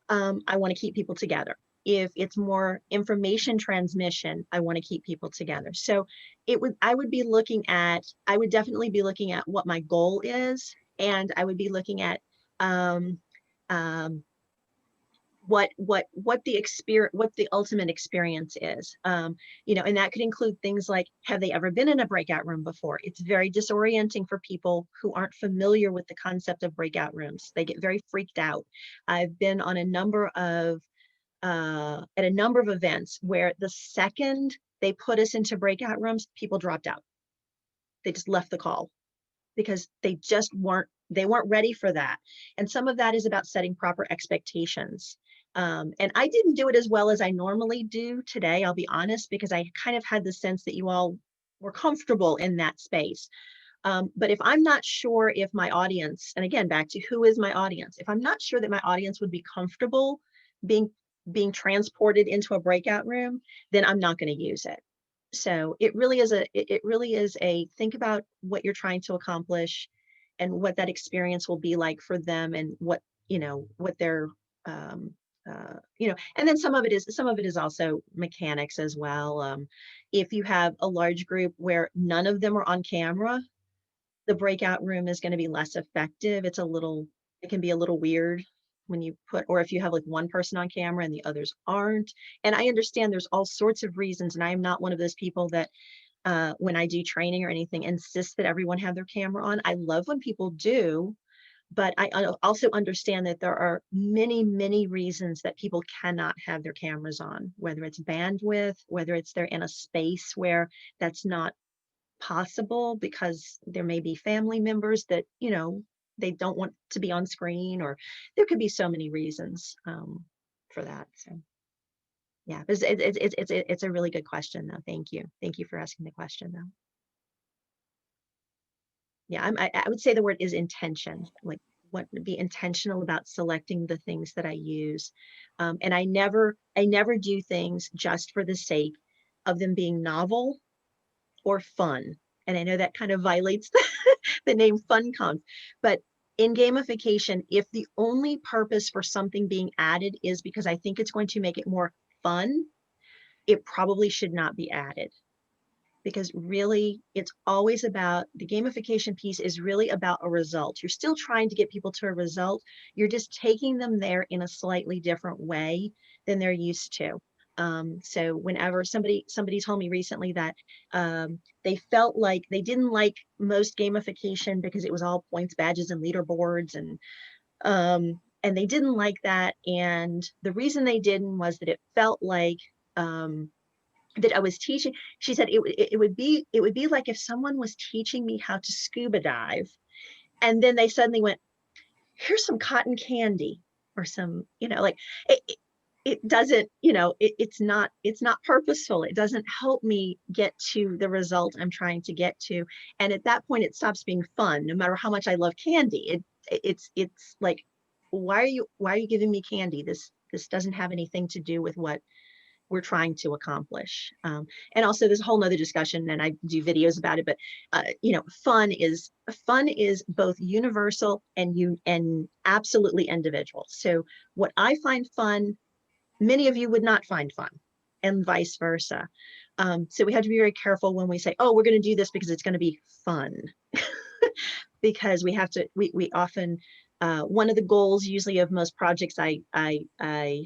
I want to keep people together. If it's more information transmission, I want to keep people together. So I would definitely be looking at what my goal is, and I would be looking at what the ultimate experience is, and that could include things like, have they ever been in a breakout room before? It's very disorienting for people who aren't familiar with the concept of breakout rooms. They get very freaked out. I've been on a number of events where the second they put us into breakout rooms, people dropped out. They just left the call because they weren't ready for that. And some of that is about setting proper expectations. And I didn't do it as well as I normally do today, I'll be honest, because I kind of had the sense that you all were comfortable in that space. But if I'm not sure if my audience, and again, back to who is my audience, if I'm not sure that my audience would be comfortable being transported into a breakout room, then I'm not going to use it. So it really is a think about what you're trying to accomplish and what that experience will be like for them, and what they're and then some of it is also mechanics as well. If you have a large group where none of them are on camera, the breakout room is going to be less effective. It can be a little weird when you or if you have like one person on camera and the others aren't. And I understand there's all sorts of reasons, and I'm not one of those people that when I do training or anything insist that everyone have their camera on. I love when people do, but I also understand that there are many, many reasons that people cannot have their cameras on, whether it's bandwidth, whether it's they're in a space where that's not possible because there may be family members that, they don't want to be on screen, or there could be so many reasons for that. So yeah, it's a really good question though. Thank you. Thank you for asking the question though. Yeah, I would say the word is intention, like be intentional about selecting the things that I use. And I never do things just for the sake of them being novel or fun. And I know that kind of violates the name Funconf, but in gamification, if the only purpose for something being added is because I think it's going to make it more fun, it probably should not be added. Because really, it's always about, the gamification piece is really about a result. You're still trying to get people to a result. You're just taking them there in a slightly different way than they're used to. So whenever somebody told me recently that they felt like they didn't like most gamification because it was all points, badges, and leaderboards, and they didn't like that. And the reason they didn't was that it felt like that I was teaching. She said it would be like if someone was teaching me how to scuba dive, and then they suddenly went, "Here's some cotton candy," or some, like it doesn't, it's not purposeful. It doesn't help me get to the result I'm trying to get to. And at that point, it stops being fun. No matter how much I love candy, it's like, why are you giving me candy? This doesn't have anything to do with what we're trying to accomplish. And also there's a whole nother discussion, and I do videos about it, but fun is both universal and absolutely individual. So what I find fun, many of you would not find fun, and vice versa. So we have to be very careful when we say, oh, we're going to do this because it's going to be fun. Because we often, one of the goals usually of most projects I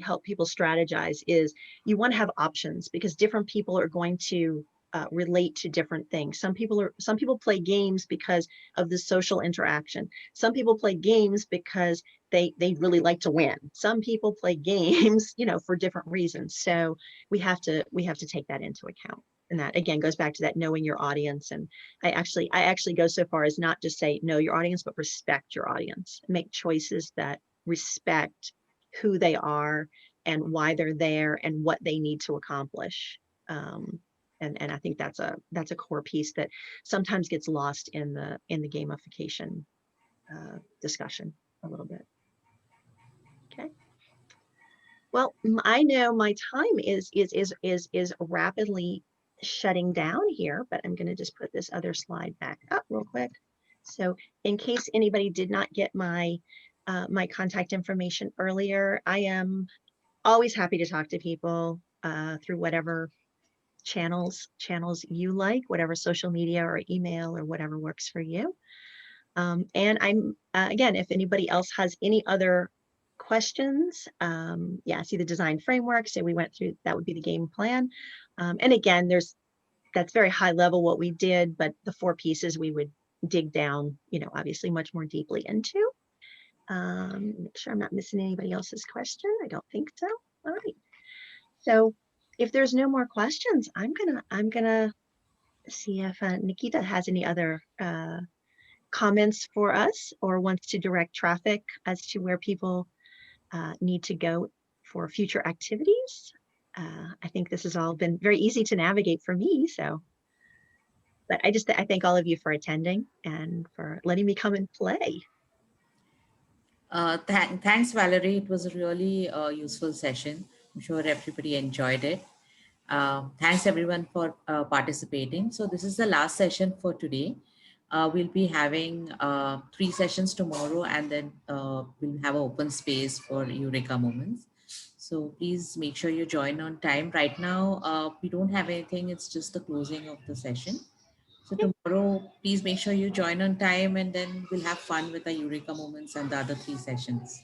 help people strategize is you want to have options, because different people are going to relate to different things. Some people play games because of the social interaction. Some people play games because they really like to win. Some people play games, for different reasons. So we have to take that into account. And that again goes back to that knowing your audience. And I actually go so far as not just say know your audience, but respect your audience. Make choices that respect who they are and why they're there and what they need to accomplish. And I think that's a core piece that sometimes gets lost in the gamification discussion a little bit. Okay. Well, I know my time is rapidly shutting down here, but I'm going to just put this other slide back up real quick. So in case anybody did not get my my contact information earlier, I am always happy to talk to people through whatever channels you like, whatever social media or email or whatever works for you. And I'm again, if anybody else has any other questions, yeah, see the design framework. So we went through, that would be the game plan. And again, that's very high level what we did, but the 4 pieces we would dig down, obviously much more deeply into. Make sure I'm not missing anybody else's question. I don't think so. All right. So if there's no more questions, I'm gonna see if Nikita has any other comments for us or wants to direct traffic as to where people need to go for future activities. I think this has all been very easy to navigate for me. So, but I thank all of you for attending and for letting me come and play. Thanks, Valerie. It was a really useful session. I'm sure everybody enjoyed it. Thanks everyone for participating. So this is the last session for today. We'll be having 3 sessions tomorrow, and then we'll have an open space for Eureka Moments. So please make sure you join on time. Right now, we don't have anything. It's just the closing of the session. So tomorrow, please make sure you join on time, and then we'll have fun with the Eureka Moments and the other 3 sessions.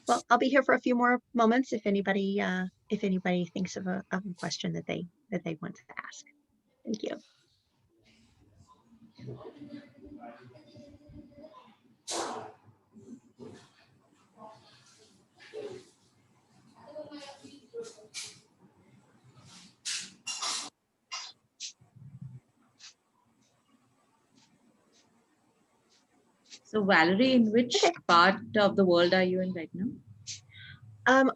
Well, I'll be here for a few more moments if anybody thinks of a question that they want to ask. Thank you. So Valerie, in which part of the world are you in right now? I'm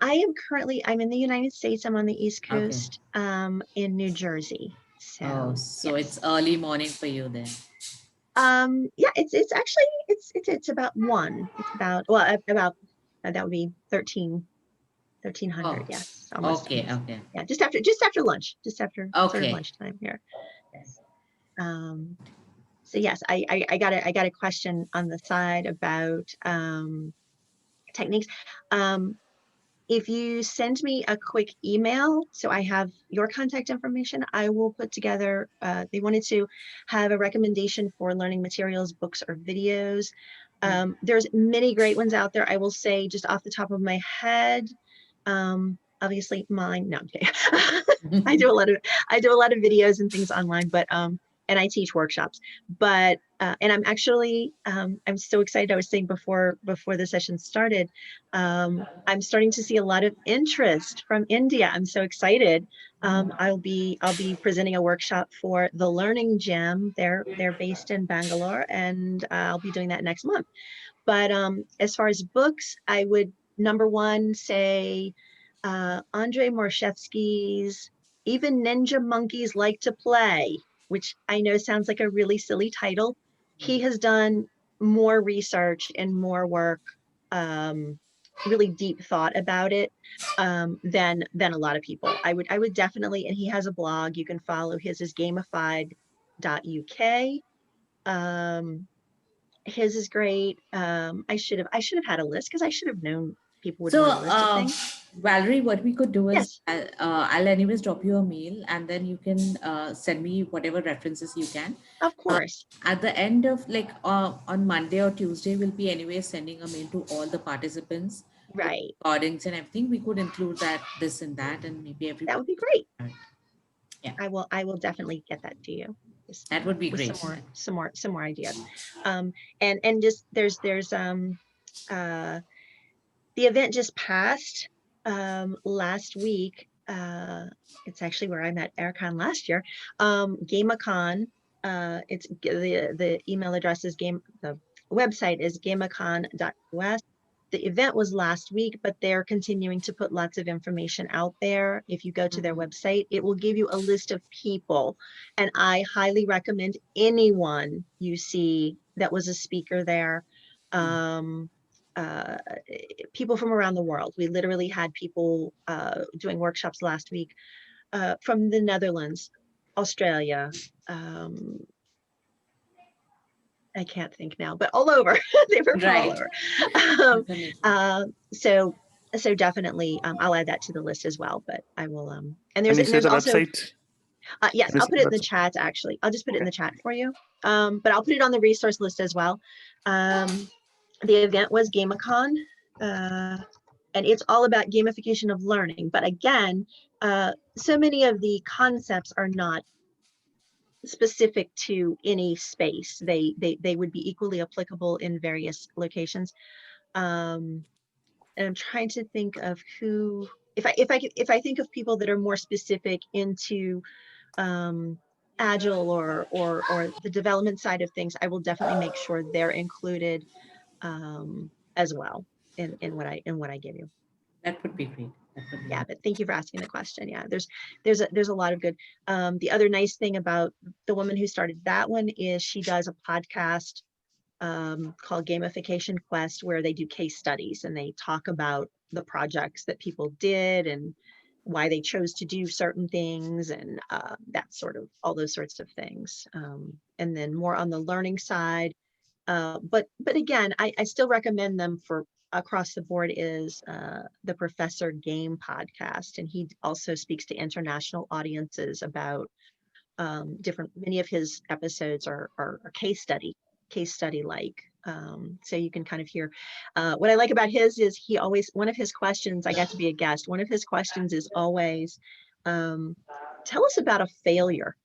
in the United States. I'm on the East Coast, in New Jersey. So, So yes. it's early morning for you then. Yeah, it's actually it's about 1. It's about that would be 1300. Yes, almost. Okay. Yeah, just after lunch, sort of lunchtime here. Yes. So yes, I got a question on the side about techniques. If you send me a quick email, so I have your contact information, I will put together, they wanted to have a recommendation for learning materials, books, or videos. There's many great ones out there. I will say just off the top of my head, obviously mine, no, I'm kidding. I do a lot of videos and things online, but and I teach workshops, but and I'm actually I'm so excited. I was saying before the session started, I'm starting to see a lot of interest from India. I'm so excited. I'll be presenting a workshop for the Learning Gym. They're based in Bangalore, and I'll be doing that next month. But as far as books, I would number one say Andrei Morshevsky's Even Ninja Monkeys Like to Play, which I know sounds like a really silly title. He has done more research and more work, really deep thought about it than a lot of people. I would definitely, and he has a blog. You can follow his is gamified.uk. His is great. I should have had a list because I should have known people would So, want a list of things. Valerie, what we could do is Yes. I'll anyways drop you a mail, and then you can send me whatever references you can. Of course. At the end of like on Monday or Tuesday, we'll be anyway sending a mail to all the participants, with Right. recordings and everything. We could include that, this and that, and maybe everybody. That would be great. Yeah. I will definitely get that to you. Just, That would be with great. some more ideas. And just there's the event just passed last week. It's actually where I met Ericon last year. GameCon. It's the email address is the website is gamacon.us. The event was last week, but they're continuing to put lots of information out there. If you go to their website, it will give you a list of people. And I highly recommend anyone you see that was a speaker there. People from around the world. We literally had people doing workshops last week from the Netherlands, Australia, I can't think now, but all over. They were from all over. So definitely, I'll add that to the list as well. But I will. And there's the also. website? Yes, I'll put it in the chat. Actually, I'll just put it in the chat for you. But I'll put it on the resource list as well. The event was GameCon, and it's all about gamification of learning. But again, so many of the concepts are not specific to any space. They would be equally applicable in various locations. And I'm trying to think of who, if I think of people that are more specific into Agile or the development side of things, I will definitely make sure they're included as well in what I give you. That would be great. Yeah, but thank you for asking the question. Yeah, there's a lot of good. The other nice thing about the woman who started that one is she does a podcast called Gamification Quest, where they do case studies and they talk about the projects that people did and why they chose to do certain things and that sort of all those sorts of things. And then more on the learning side. But again, I still recommend them for across the board is the Professor Game podcast. And he also speaks to international audiences about many of his episodes are case study like. So you can kind of hear what I like about his is he always, one of his questions, I got to be a guest, one of his questions is always, tell us about a failure.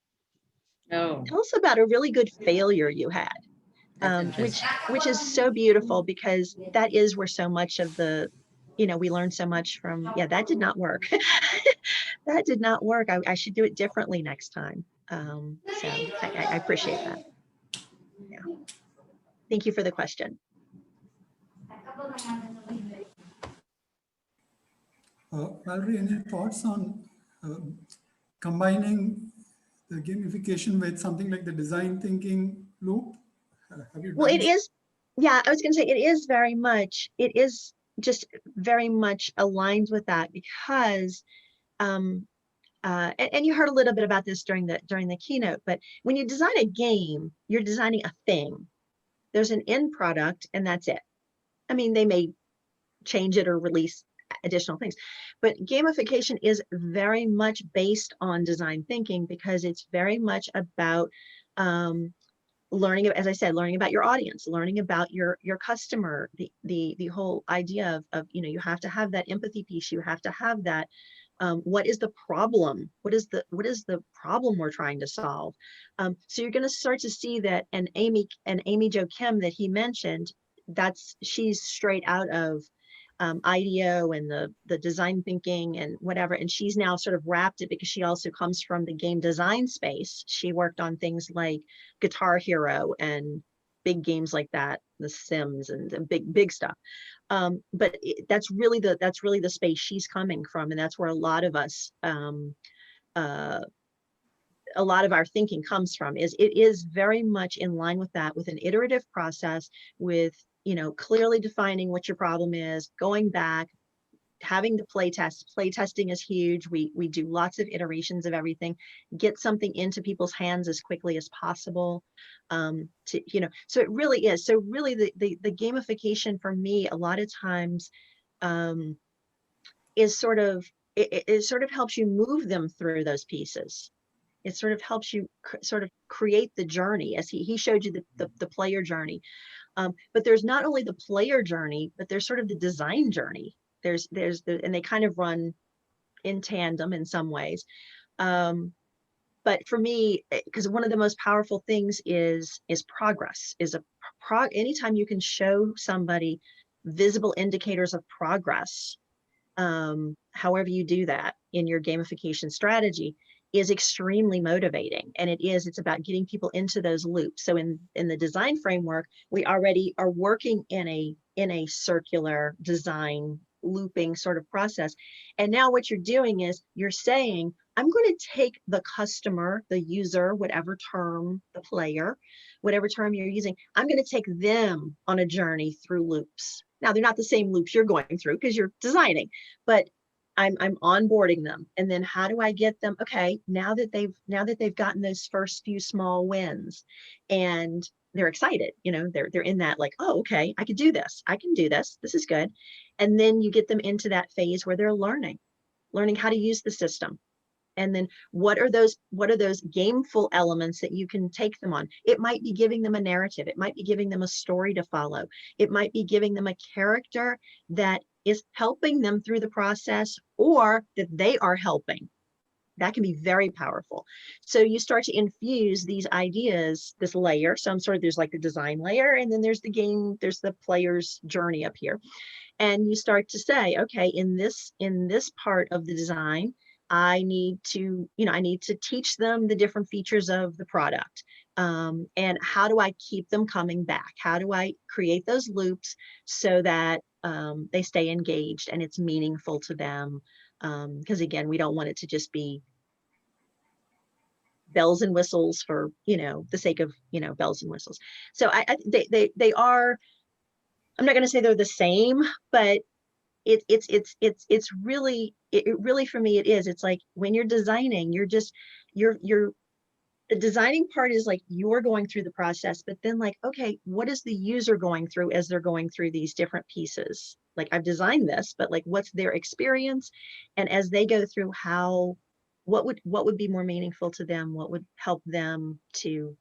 Oh. Tell us about a really good failure you had. Which is so beautiful because that is where so much of the, we learn so much from, yeah, that did not work. That did not work. I should do it differently next time. So I appreciate that. Yeah. Thank you for the question. Valary, any thoughts on combining the gamification with something like the design thinking loop? Well, it is, yeah, I was going to say it is just very much aligned with that because and you heard a little bit about this during the keynote, but when you design a game, you're designing a thing. There's an end product and that's it. I mean, they may change it or release additional things, but gamification is very much based on design thinking, because it's very much about learning, as I said, learning about your audience, learning about your customer, the whole idea of, you know, you have to have that empathy piece, you have to have that, what is the problem? What is the problem we're trying to solve? So you're going to start to see that, and Amy Jo Kim that he mentioned, she's straight out of IDEO and the design thinking and whatever, and she's now sort of wrapped it, because she also comes from the game design space. She worked on things like Guitar Hero and big games like that, The Sims, and big stuff. But that's really the space she's coming from, and that's where a lot of us, a lot of our thinking comes from. It is very much in line with that, with an iterative process, with, you know, clearly defining what your problem is, going back, having the play test. Play testing is huge. We do lots of iterations of everything, get something into people's hands as quickly as possible. To, you know, so it really is. So really the gamification for me, a lot of times, is sort of, it sort of helps you move them through those pieces. It sort of helps you sort of create the journey, as he showed you the player journey. But there's not only the player journey, but there's sort of the design journey. And they kind of run in tandem in some ways. But for me, because one of the most powerful things is progress, anytime you can show somebody visible indicators of progress, however you do that in your gamification strategy, is extremely motivating. And it's about getting people into those loops. So in the design framework, we already are working in a circular design looping sort of process. And now what you're doing is you're saying, I'm going to take the customer, the user, whatever term, the player, whatever term you're using, I'm going to take them on a journey through loops. Now, they're not the same loops you're going through because you're designing, but I'm onboarding them. And then how do I get them? Okay, now that they've gotten those first few small wins and they're excited, you know, they're in that like, oh, okay, I can do this. This is good. And then you get them into that phase where they're learning how to use the system. And then what are those gameful elements that you can take them on? It might be giving them a narrative. It might be giving them a story to follow. It might be giving them a character that is helping them through the process, or that they are helping. That can be very powerful. So you start to infuse these ideas, this layer. So there's like the design layer, and then there's the player's journey up here. And you start to say, okay, in this part of the design, I need to teach them the different features of the product. And how do I keep them coming back? How do I create those loops so that they stay engaged and it's meaningful to them? Because again, we don't want it to just be bells and whistles for, you know, the sake of, you know, bells and whistles. So they are, I'm not going to say they're the same, but it's really for me, it is. It's like when you're designing, the designing part is like you're going through the process, but then like, okay, what is the user going through as they're going through these different pieces? Like I've designed this, but like what's their experience? And as they go through, what would be more meaningful to them? What would help them to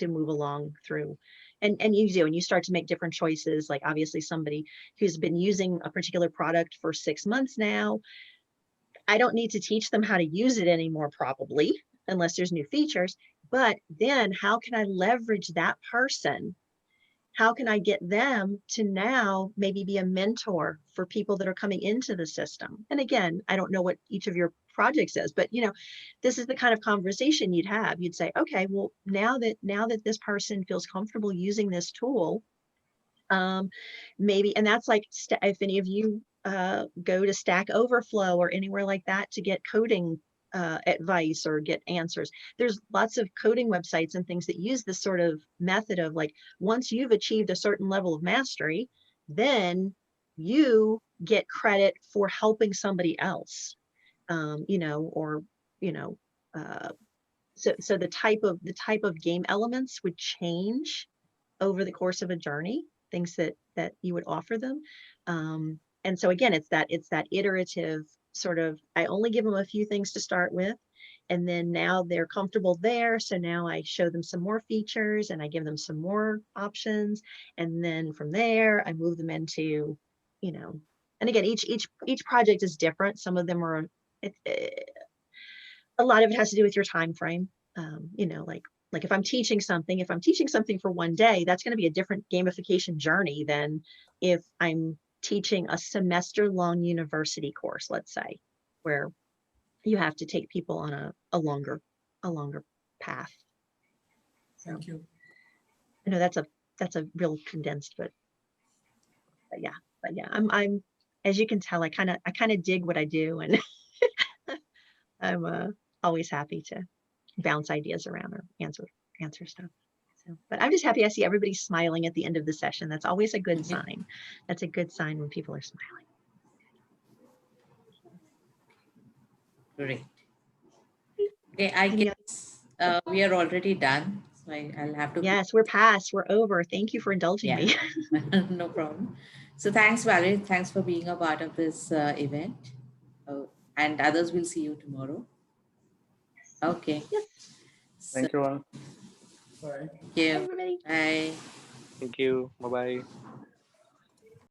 move along through? And you start to make different choices. Like obviously somebody who's been using a particular product for 6 months now, I don't need to teach them how to use it anymore, probably, unless there's new features. But then how can I leverage that person? How can I get them to now maybe be a mentor for people that are coming into the system? And again, I don't know what each of your projects is, but you know, this is the kind of conversation you'd have. You'd say, okay, well, now that this person feels comfortable using this tool, maybe, and that's like, if any of you go to Stack Overflow or anywhere like that to get coding advice or get answers, there's lots of coding websites and things that use this sort of method of like, once you've achieved a certain level of mastery, then you get credit for helping somebody else, you know, or you know, so the type of game elements would change over the course of a journey, things that you would offer them. And so again, it's that iterative sort of, I only give them a few things to start with, and then now they're comfortable there. So now I show them some more features and I give them some more options. And then from there, I move them into, you know, and again, each project is different. Some of them are, a lot of it has to do with your time frame. You know, like if I'm teaching something for one day, that's going to be a different gamification journey than if I'm teaching a semester long university course, let's say, where you have to take people on a longer path. So, Thank you. I know that's a real condensed, but yeah, I'm as you can tell, I kind of dig what I do, and I'm always happy to bounce ideas around or answer stuff. So, but I'm just happy I see everybody smiling at the end of the session. That's always a good sign. That's a good sign when people are smiling. Great. Okay, I Any guess we are already done. So I'll have to. Yes, we're past. We're over. Thank you for indulging me. No problem. So thanks, Valerie. Thanks for being a part of this event. And others will see you tomorrow. Okay. Yes. Thank you all. Bye. Thank you. Everybody. Bye. Thank you. Bye bye.